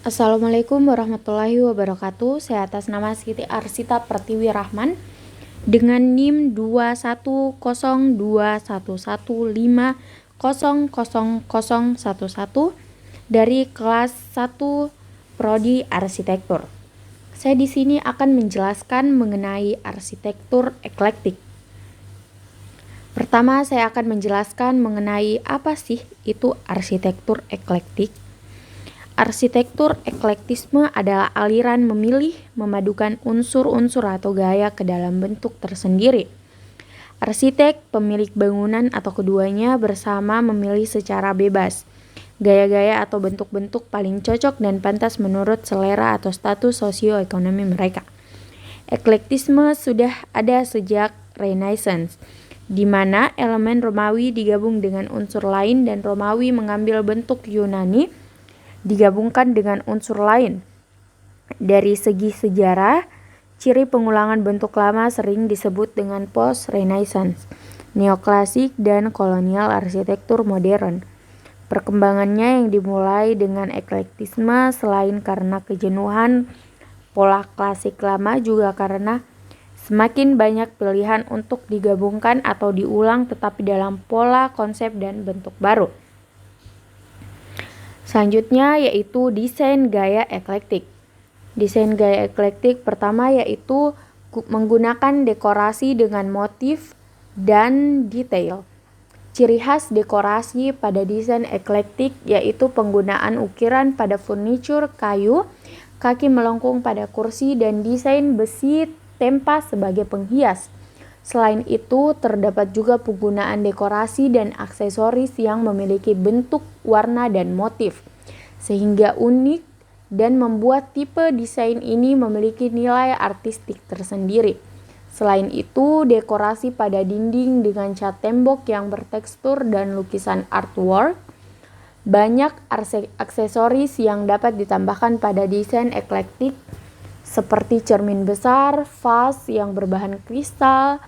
Assalamualaikum warahmatullahi wabarakatuh. Saya atas nama Siti Arsita Pertiwi Rahman dengan NIM 2102115000011 dari kelas 1 Prodi Arsitektur. Saya di sini akan menjelaskan mengenai arsitektur eklektik. Pertama, saya akan menjelaskan mengenai apa sih itu arsitektur eklektik. Arsitektur eklektisme adalah aliran memilih, memadukan unsur-unsur atau gaya ke dalam bentuk tersendiri. Arsitek, pemilik bangunan atau keduanya bersama memilih secara bebas gaya-gaya atau bentuk-bentuk paling cocok dan pantas menurut selera atau status sosioekonomi mereka. Eklektisme sudah ada sejak Renaissance, di mana elemen Romawi digabung dengan unsur lain dan Romawi mengambil bentuk Yunani digabungkan dengan unsur lain. Dari segi sejarah, ciri pengulangan bentuk lama sering disebut dengan post-Renaissance, neoklasik, dan kolonial arsitektur modern. Perkembangannya yang dimulai dengan eklektisme selain karena kejenuhan pola klasik lama juga karena semakin banyak pilihan untuk digabungkan atau diulang tetapi dalam pola, konsep, dan bentuk baru. Selanjutnya yaitu desain gaya eklektik. Desain gaya eklektik pertama yaitu menggunakan dekorasi dengan motif dan detail. Ciri khas dekorasi pada desain eklektik yaitu penggunaan ukiran pada furniture kayu, kaki melengkung pada kursi, dan desain besi tempa sebagai penghias. Selain itu, terdapat juga penggunaan dekorasi dan aksesoris yang memiliki bentuk, warna, dan motif, sehingga unik dan membuat tipe desain ini memiliki nilai artistik tersendiri. Selain itu, dekorasi pada dinding dengan cat tembok yang bertekstur dan lukisan artwork. Banyak aksesoris yang dapat ditambahkan pada desain eklektik seperti cermin besar, vas yang berbahan kristal,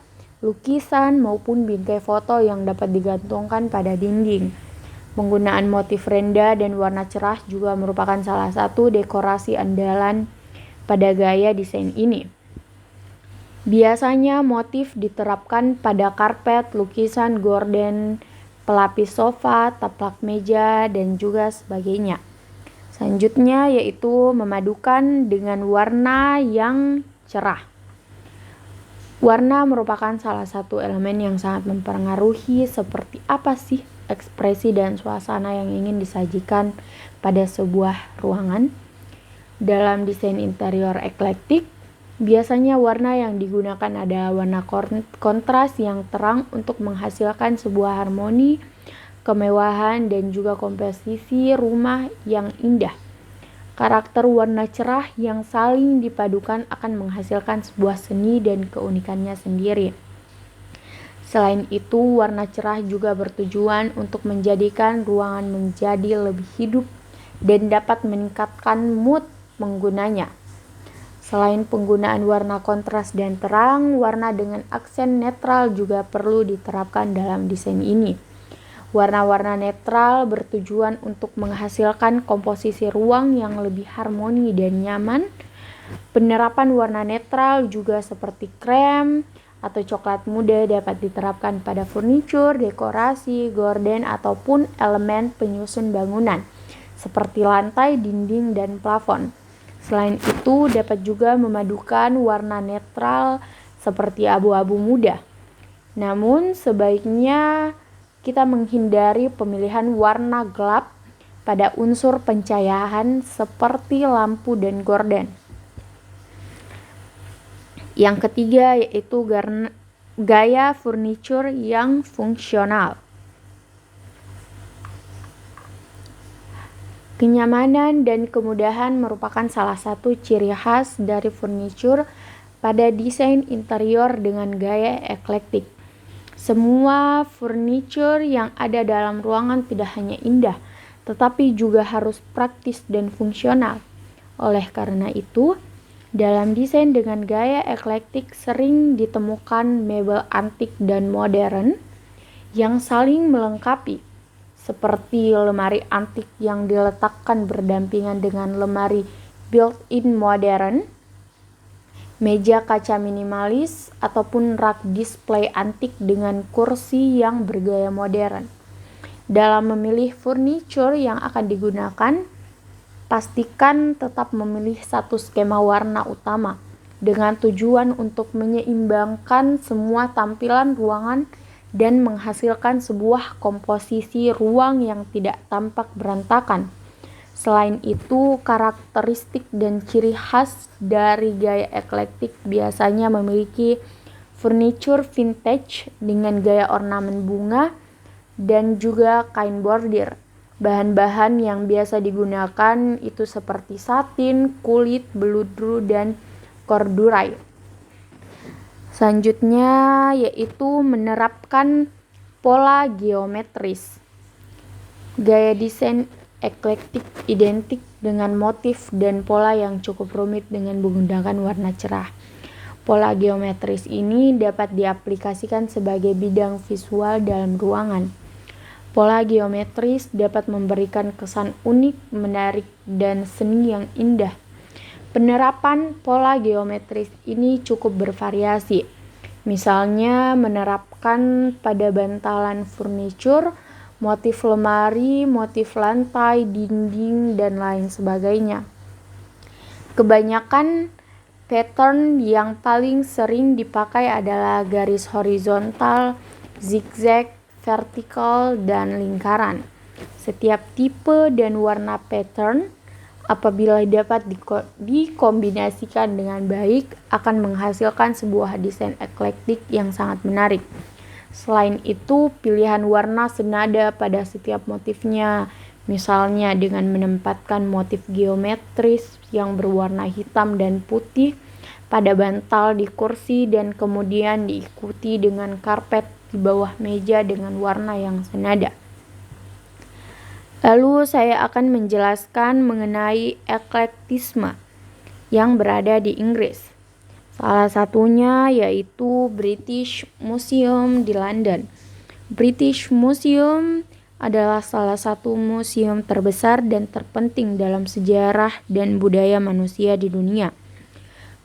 lukisan maupun bingkai foto yang dapat digantungkan pada dinding. Penggunaan motif rendah dan warna cerah juga merupakan salah satu dekorasi andalan pada gaya desain ini. Biasanya motif diterapkan pada karpet, lukisan gorden, pelapis sofa, taplak meja, dan juga sebagainya. Selanjutnya yaitu memadukan dengan warna yang cerah. Warna merupakan salah satu elemen yang sangat mempengaruhi seperti apa sih ekspresi dan suasana yang ingin disajikan pada sebuah ruangan. Dalam desain interior eklektik, biasanya warna yang digunakan adalah warna kontras yang terang untuk menghasilkan sebuah harmoni, kemewahan, dan juga komposisi rumah yang indah. Karakter warna cerah yang saling dipadukan akan menghasilkan sebuah seni dan keunikannya sendiri. Selain itu, warna cerah juga bertujuan untuk menjadikan ruangan menjadi lebih hidup dan dapat meningkatkan mood penggunanya. Selain penggunaan warna kontras dan terang, warna dengan aksen netral juga perlu diterapkan dalam desain ini. Warna-warna netral bertujuan untuk menghasilkan komposisi ruang yang lebih harmoni dan nyaman. Penerapan warna netral juga seperti krem atau coklat muda dapat diterapkan pada furniture, dekorasi, gorden, ataupun elemen penyusun bangunan seperti lantai, dinding, dan plafon. Selain itu, dapat juga memadukan warna netral seperti abu-abu muda. Namun, sebaiknya kita menghindari pemilihan warna gelap pada unsur pencahayaan seperti lampu dan gorden. Yang ketiga yaitu gaya furniture yang fungsional. Kenyamanan dan kemudahan merupakan salah satu ciri khas dari furniture pada desain interior dengan gaya eklektik. Semua furniture yang ada dalam ruangan tidak hanya indah, tetapi juga harus praktis dan fungsional. Oleh karena itu, dalam desain dengan gaya eklektik sering ditemukan mebel antik dan modern yang saling melengkapi, seperti lemari antik yang diletakkan berdampingan dengan lemari built-in modern, meja kaca minimalis, ataupun rak display antik dengan kursi yang bergaya modern. Dalam memilih furniture yang akan digunakan, pastikan tetap memilih satu skema warna utama dengan tujuan untuk menyeimbangkan semua tampilan ruangan dan menghasilkan sebuah komposisi ruang yang tidak tampak berantakan. Selain itu, karakteristik dan ciri khas dari gaya eklektik biasanya memiliki furniture vintage dengan gaya ornamen bunga dan juga kain bordir. Bahan-bahan yang biasa digunakan itu seperti satin, kulit, beludru, dan corduroy. Selanjutnya yaitu menerapkan pola geometris. Gaya desain eklektik identik dengan motif dan pola yang cukup rumit dengan menggunakan warna cerah. Pola geometris ini dapat diaplikasikan sebagai bidang visual dalam ruangan. Pola geometris dapat memberikan kesan unik, menarik, dan seni yang indah. Penerapan pola geometris ini cukup bervariasi. Misalnya menerapkan pada bantalan furniture, motif lemari, motif lantai, dinding, dan lain sebagainya. Kebanyakan pattern yang paling sering dipakai adalah garis horizontal, zigzag, vertikal, dan lingkaran. Setiap tipe dan warna pattern apabila dapat dikombinasikan dengan baik akan menghasilkan sebuah desain eklektik yang sangat menarik. Selain itu, pilihan warna senada pada setiap motifnya, misalnya dengan menempatkan motif geometris yang berwarna hitam dan putih pada bantal di kursi dan kemudian diikuti dengan karpet di bawah meja dengan warna yang senada. Lalu saya akan menjelaskan mengenai eklektisme yang berada di Inggris. Salah satunya yaitu British Museum di London. British Museum adalah salah satu museum terbesar dan terpenting dalam sejarah dan budaya manusia di dunia.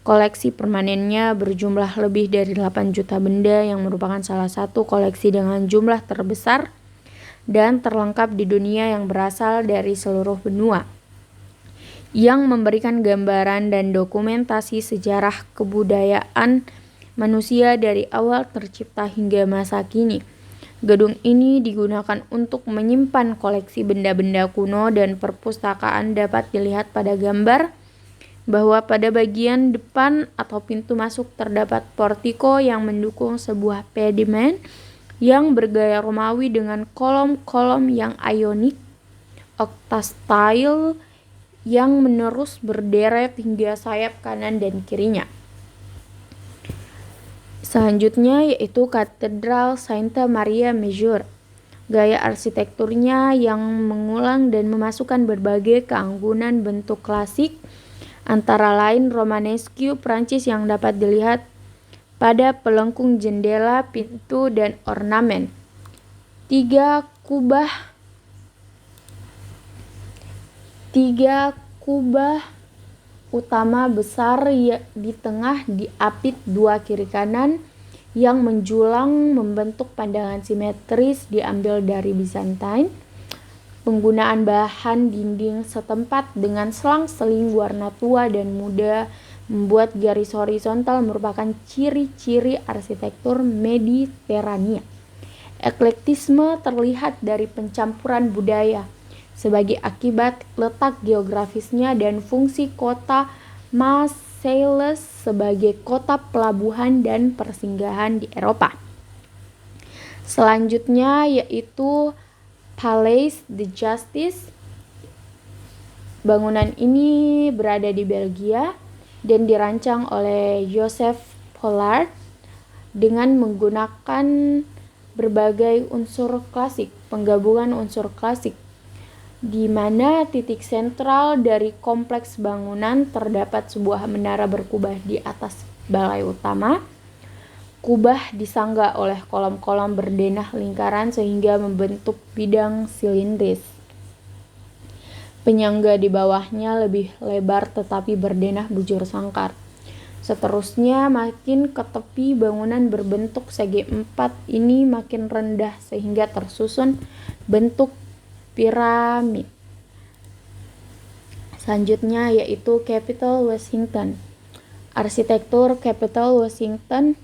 Koleksi permanennya berjumlah lebih dari 8 juta benda yang merupakan salah satu koleksi dengan jumlah terbesar dan terlengkap di dunia yang berasal dari seluruh benua, yang memberikan gambaran dan dokumentasi sejarah kebudayaan manusia dari awal tercipta hingga masa kini. Gedung ini digunakan untuk menyimpan koleksi benda-benda kuno dan perpustakaan dapat dilihat pada gambar bahwa pada bagian depan atau pintu masuk terdapat portiko yang mendukung sebuah pediment yang bergaya Romawi dengan kolom-kolom yang ionik, octastyle yang menerus berderet hingga sayap kanan dan kirinya. Selanjutnya yaitu Katedral Sainte Maria Major. Gaya arsitekturnya yang mengulang dan memasukkan berbagai keanggunan bentuk klasik, antara lain Romanesque Prancis yang dapat dilihat pada pelengkung jendela, pintu, dan ornamen. Tiga kubah utama besar di tengah diapit dua kiri kanan yang menjulang membentuk pandangan simetris diambil dari Byzantine. Penggunaan bahan dinding setempat dengan selang-seling warna tua dan muda membuat garis horizontal merupakan ciri-ciri arsitektur Mediterania. Eklektisme terlihat dari pencampuran budaya sebagai akibat letak geografisnya dan fungsi kota Marseille sebagai kota pelabuhan dan persinggahan di Eropa. Selanjutnya yaitu Palais de Justice. Bangunan ini berada di Belgia dan dirancang oleh Joseph Pollard dengan menggunakan berbagai unsur klasik, penggabungan unsur klasik, di mana titik sentral dari kompleks bangunan terdapat sebuah menara berkubah di atas balai utama. Kubah disangga oleh kolom-kolom berdenah lingkaran sehingga membentuk bidang silindris. Penyangga di bawahnya lebih lebar tetapi berdenah bujur sangkar. Seterusnya makin ke tepi bangunan berbentuk segi empat ini makin rendah sehingga tersusun bentuk piramid. Selanjutnya yaitu Capitol Washington. Arsitektur Capitol Washington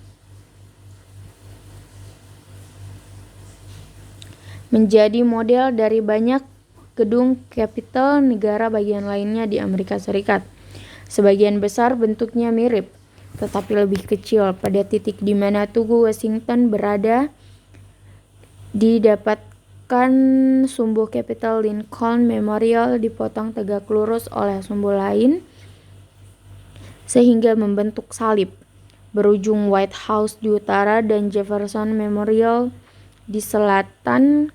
menjadi model dari banyak gedung Capitol negara bagian lainnya di Amerika Serikat. Sebagian besar bentuknya mirip, tetapi lebih kecil. Pada titik di mana Tugu Washington berada, didapatkan sumbu Capitol Lincoln Memorial dipotong tegak lurus oleh sumbu lain, sehingga membentuk salib. Berujung White House di utara dan Jefferson Memorial di selatan.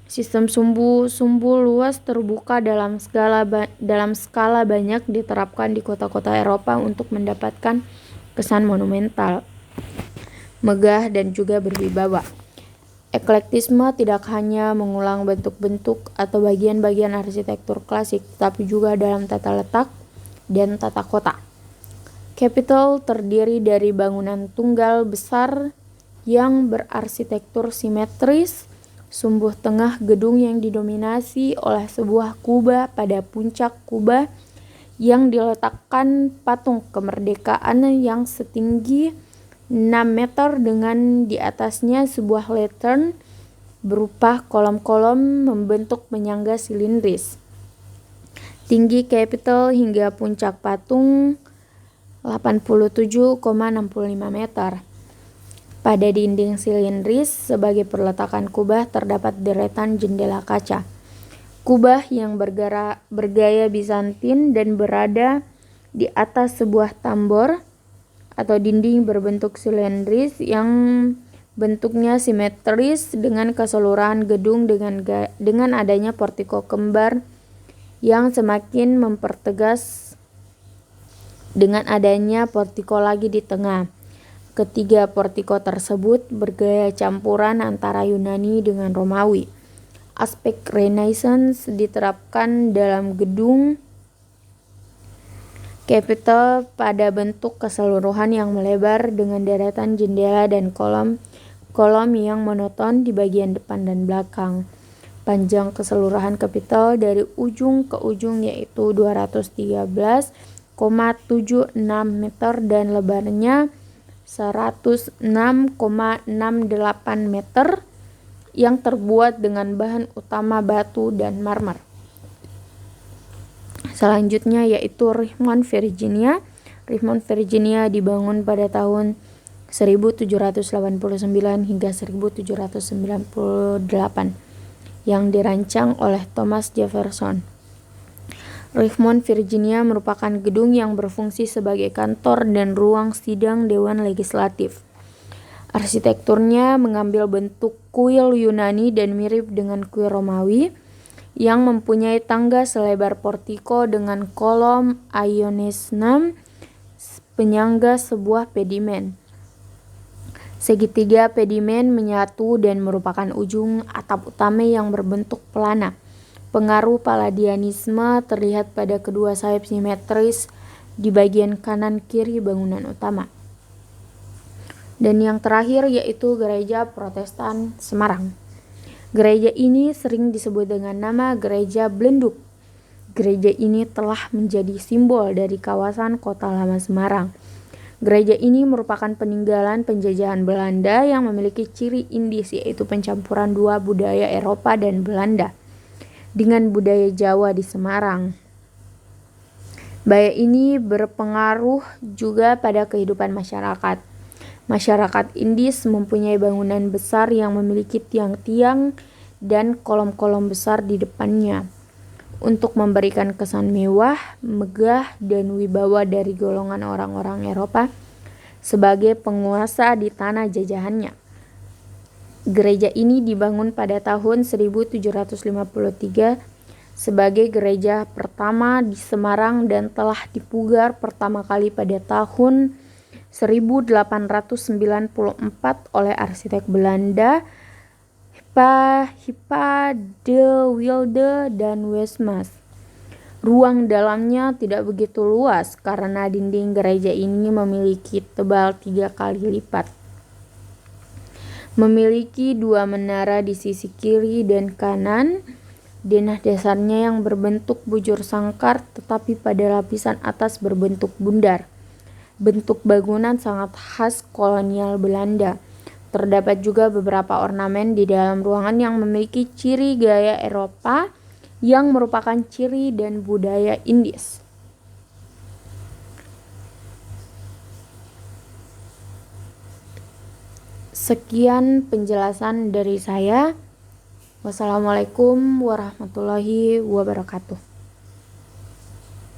Sistem sumbu luas terbuka dalam skala banyak diterapkan di kota-kota Eropa untuk mendapatkan kesan monumental, megah, dan juga berwibawa. Eklektisme tidak hanya mengulang bentuk-bentuk atau bagian-bagian arsitektur klasik, tapi juga dalam tata letak dan tata kota. Capitol terdiri dari bangunan tunggal besar yang berarsitektur simetris. Sumbu tengah gedung yang didominasi oleh sebuah kubah pada puncak kubah yang diletakkan patung kemerdekaan yang setinggi 6 meter dengan di atasnya sebuah lantern berupa kolom-kolom membentuk penyangga silindris. Tinggi Capitol hingga puncak patung 87,65 meter. Pada dinding silindris sebagai perletakan kubah terdapat deretan jendela kaca. Kubah yang bergaya Bizantin dan berada di atas sebuah tambor atau dinding berbentuk silindris yang bentuknya simetris dengan keseluruhan gedung dengan adanya portiko kembar yang semakin mempertegas dengan adanya portiko lagi di tengah. Ketiga portiko tersebut bergaya campuran antara Yunani dengan Romawi. Aspek Renaissance diterapkan dalam gedung Capitol pada bentuk keseluruhan yang melebar dengan deretan jendela dan kolom yang monoton di bagian depan dan belakang. Panjang keseluruhan Capitol dari ujung ke ujung yaitu 213,76 meter dan lebarnya 106,68 meter yang terbuat dengan bahan utama batu dan marmer. Selanjutnya yaitu Richmond, Virginia. Richmond, Virginia dibangun pada tahun 1789 hingga 1798 yang dirancang oleh Thomas Jefferson. Richmond, Virginia merupakan gedung yang berfungsi sebagai kantor dan ruang sidang Dewan Legislatif. Arsitekturnya mengambil bentuk kuil Yunani dan mirip dengan kuil Romawi yang mempunyai tangga selebar portiko dengan kolom Ionism penyangga sebuah pedimen. Segitiga pedimen menyatu dan merupakan ujung atap utama yang berbentuk pelana. Pengaruh Palladianisme terlihat pada kedua sayap simetris di bagian kanan kiri bangunan utama. Dan yang terakhir yaitu Gereja Protestan Semarang. Gereja ini sering disebut dengan nama Gereja Belenduk. Gereja ini telah menjadi simbol dari kawasan Kota Lama Semarang. Gereja ini merupakan peninggalan penjajahan Belanda yang memiliki ciri Indis, yaitu pencampuran dua budaya Eropa dan Belanda dengan budaya Jawa di Semarang. Budaya ini berpengaruh juga pada kehidupan masyarakat. Masyarakat Indis mempunyai bangunan besar yang memiliki tiang-tiang dan kolom-kolom besar di depannya untuk memberikan kesan mewah, megah, dan wibawa dari golongan orang-orang Eropa sebagai penguasa di tanah jajahannya. Gereja ini dibangun pada tahun 1753 sebagai gereja pertama di Semarang dan telah dipugar pertama kali pada tahun 1894 oleh arsitek Belanda Hippa de Wilde dan Westmas. Ruang dalamnya tidak begitu luas karena dinding gereja ini memiliki tebal 3 kali lipat. Memiliki 2 menara di sisi kiri dan kanan. Denah dasarnya yang berbentuk bujur sangkar tetapi pada lapisan atas berbentuk bundar. Bentuk bangunan sangat khas kolonial Belanda. Terdapat juga beberapa ornamen di dalam ruangan yang memiliki ciri gaya Eropa yang merupakan ciri dan budaya Inggris. Sekian penjelasan dari saya. Wassalamualaikum warahmatullahi wabarakatuh.